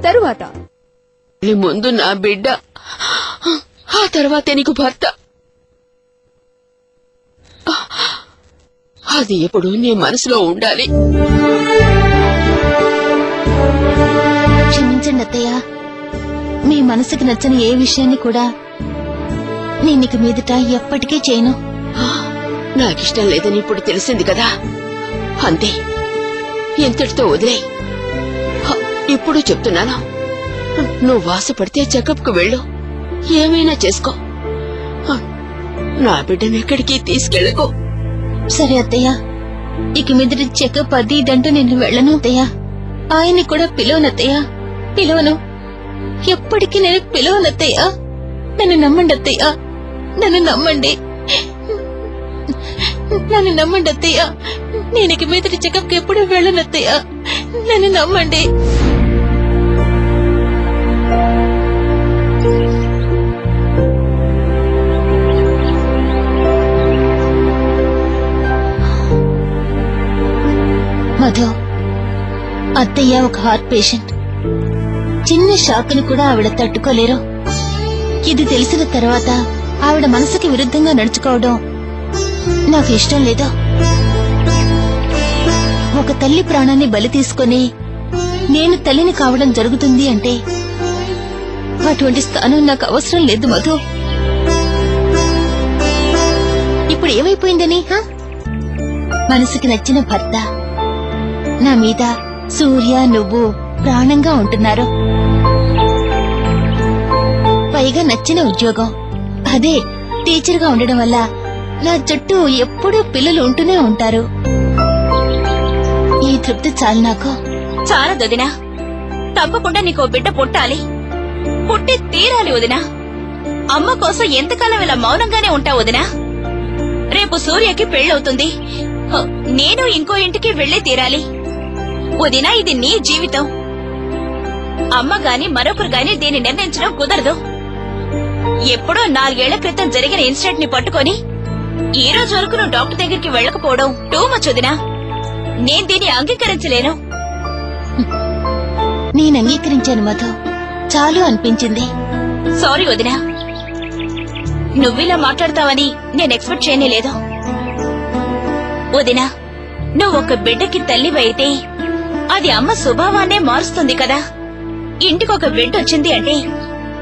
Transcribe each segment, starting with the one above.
తరువాత ముందు నా బిడ్డ, ఆ తర్వాతే నీకు భర్త. అది ఎప్పుడు నీ మనసులో ఉండాలి. క్షమించండి అత్తయ్య, మీ మనసుకు నచ్చని ఏ విషయాన్ని కూడా నేనిక మీదట ఎప్పటికీ చేయను. నాకిష్టం లేదని ఇప్పుడు తెలిసింది కదా, అంతే, ఎంతటితో వదిలే. ఇప్పుడు చెప్తున్నాను, నువ్వు వాసపడితే చెకప్ కు వెళ్ళు, ఏమైనా చేసుకో. నా బిడ్డను ఎక్కడికి తీసుకెళ్ళకు. సరే అత్తయ్య, ఇక మీదట చెకప్ అది ఇదంటూ నేను వెళ్ళను అత్తయ్య. ఆయన్ని కూడా పిలవనత్తయ్య, పిలవను. ఎప్పటికీ నేను పిలవనత్తయ్య. నన్ను నమ్మండి అత్తయ్య, నన్ను నమ్మండి, నన్ను నమ్మండి అత్తయ్య. నేను ఇక మీదట చెకప్ కి ఎప్పుడు వెళ్ళనత్తయ్య, నన్ను నమ్మండి. మధు, అత్తయ్య ఒక హార్ట్ పేషెంట్. చిన్న షాక్ ని కూడా ఆవిడ తట్టుకోలేరు. ఇది తెలిసిన తర్వాత ఆవిడ మనసుకి విరుద్ధంగా నడుచుకోవడం నాకు ఇష్టం లేదు. ఒక తల్లి ప్రాణాన్ని బలి తీసుకుని నేను తల్లిని కావడం జరుగుతుంది అంటే అటువంటి స్థానం నాకు అవసరం లేదు మధు. ఇప్పుడు ఏమైపోయిందని? మనసుకి నచ్చిన భర్త, నా మీద సూర్య నువ్వు ప్రాణంగా ఉంటున్నారు. పైగా నచ్చిన ఉద్యోగం, అదే టీచర్ గా ఉండడం వల్ల నా చుట్టూ ఎప్పుడూ పిల్లలు ఉంటూనే ఉంటారు. ఈ తృప్తి చాలు నాకు. చాలదొదినా, తప్పకుండా నీకో బిడ్డ పుట్టాలి, పుట్టి తీరాలి వదినా. అమ్మ కోసం ఎంతకాలం ఇలా మౌనంగానే ఉంటావు వదినా? రేపు సూర్యకి పెళ్ళవుతుంది, నేను ఇంకో ఇంటికి వెళ్లే తీరాలి వదినా. ఇది నీ జీవితం. అమ్మ గాని మరొకరు గాని దీన్ని నిర్ణయించడం కుదరదు. ఎప్పుడో 4 ఏళ్ల క్రితం జరిగిన ఇన్సిడెంట్ ని పట్టుకొని ఈ రోజు వరకు నువ్వు డాక్టర్ దగ్గరికి వెళ్లకపోవడం టూ మచ్ వదినా. నేను దీన్ని అంగీకరించలేను. నేను అంగీకరించాను మధు, చాలు అనిపించింది. సారీ వదినా, నువ్విలా మాట్లాడతావని నేను ఎక్స్పెక్ట్ చేయలేదు. వదినా, నువ్వొక బిడ్డకి తల్లివైతే అది అమ్మ స్వభావాన్నే మారుస్తుంది కదా. ఇంటికొక బిడ్డ వచ్చింది అంటే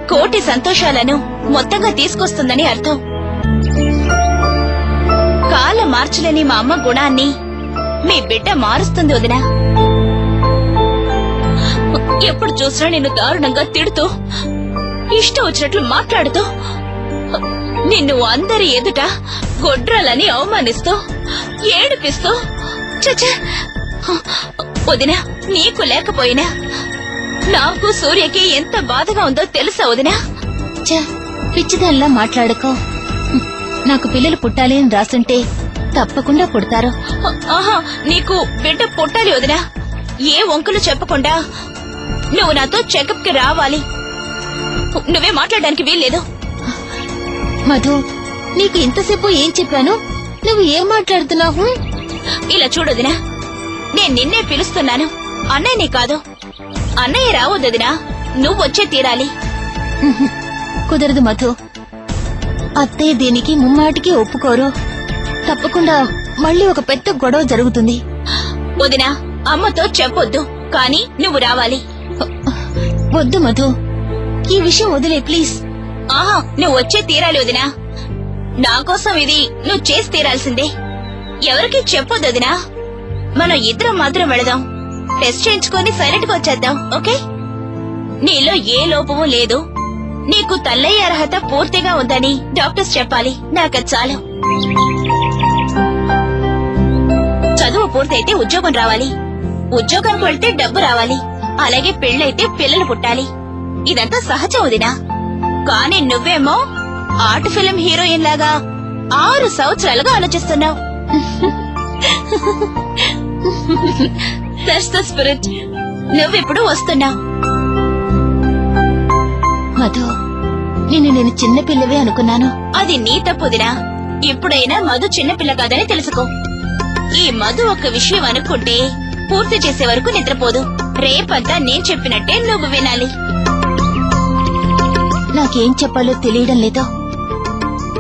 కోటి సంతోషాలను మొత్తంగా తీసుకొస్తుందని అర్థం. కాలం మార్చలేని మా అమ్మ గుణాన్ని మీ బిడ్డ మారుస్తుంది వదినా. ఎప్పుడు చూసినా నిన్ను దారుణంగా తిడుతూ, ఇష్టం వచ్చినట్లు మాట్లాడుతూ, నిన్ను అందరి ఎదుట గొడ్రాలని అవమానిస్తూ, ఏడిపిస్తూ, చచ్చా వదినా, నీకు లేకపోయినా నాకు సూర్యకి ఎంత బాధగా ఉందో తెలుసా వదినా? పిచ్చిదానిలా మాట్లాడుకో. నాకు పిల్లలు పుట్టాలి అని రాసుంటే తప్పకుండా పుడతారు. ఆహా, నీకు బిడ్డ పుట్టాలి వదినా. ఏ వంకలు చెప్పకుండా నువ్వు నాతో చెకప్ కి రావాలి. నువ్వే మాట్లాడడానికి వీల్లేదు. మధు, నీకు ఇంతసేపు ఏం చెప్పాను? నువ్వు ఏం మాట్లాడుతున్నావు? ఇలా చూడొదినా, నేను నిన్నే పిలుస్తున్నాను, అన్నయ్యని కాదు. అన్నయ్య రావద్దదినా, నువ్వు వచ్చే తీరాలి. కుదరదు మధు, అత్తయ్య దీనికి ముమ్మాటికి ఒప్పుకోరు. తప్పకుండా మళ్ళీ ఒక పెద్ద గొడవ జరుగుతుంది. వదినా, అమ్మతో చెప్పొద్దు, కానీ నువ్వు రావాలి. వద్దు మధు, ఈ విషయం వదిలే ప్లీజ్. ఆహా, నువ్వు వచ్చే తీరాలి వదినా. నా కోసం ఇది నువ్వు చేసి తీరాల్సిందే. ఎవరికి చెప్పొద్దు వదినా. మనం ఇద్దరం మాత్రం వెళదాం, టెస్ట్ చేయించుకొని సైలెంట్ గా వచ్చేద్దాం, ఓకే? నీలో ఏ లోపమూ లేదు. నీకు తల్లయ్య అర్హత పూర్తిగా ఉందని డాక్టర్స్ చెప్పాలి. నాకది చాలు. చదువు పూర్తయితే ఉద్యోగం రావాలి, ఉద్యోగానికి వెళ్తే డబ్బు రావాలి, అలాగే పెళ్ళైతే పిల్లలు పుట్టాలి. ఇదంతా సహజం వదినా. కానీ నువ్వేమో ఆర్ట్ ఫిల్మ్ హీరోయిన్ లాగా 6 సంవత్సరాలుగా ఆలోచిస్తున్నావు. That's the spirit. నువ్విప్పుడు వస్తున్నావు. మధు, నేను చిన్నపిల్లవే అనుకున్నాను. అది నీ తప్పుదినా. ఇప్పుడైనా మధు చిన్నపిల్ల కాదని తెలుసుకో. ఈ మధు ఒక విషయం అనుకుంటే పూర్తి చేసే వరకు నిద్రపోదు. రేపంతా నేను చెప్పినట్టే నువ్వు వినాలి. నాకేం చెప్పాలో తెలియడం లేదో.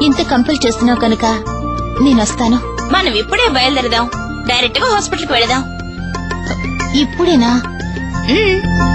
ఇంత కంపెల్ చేస్తున్నావు కనుక నేనొస్తాను. మనం ఇప్పుడే బయలుదేరదాం. డైరెక్ట్ గా హాస్పిటల్కి వెళదాం. ఇప్పుడేనా? ఉమ్.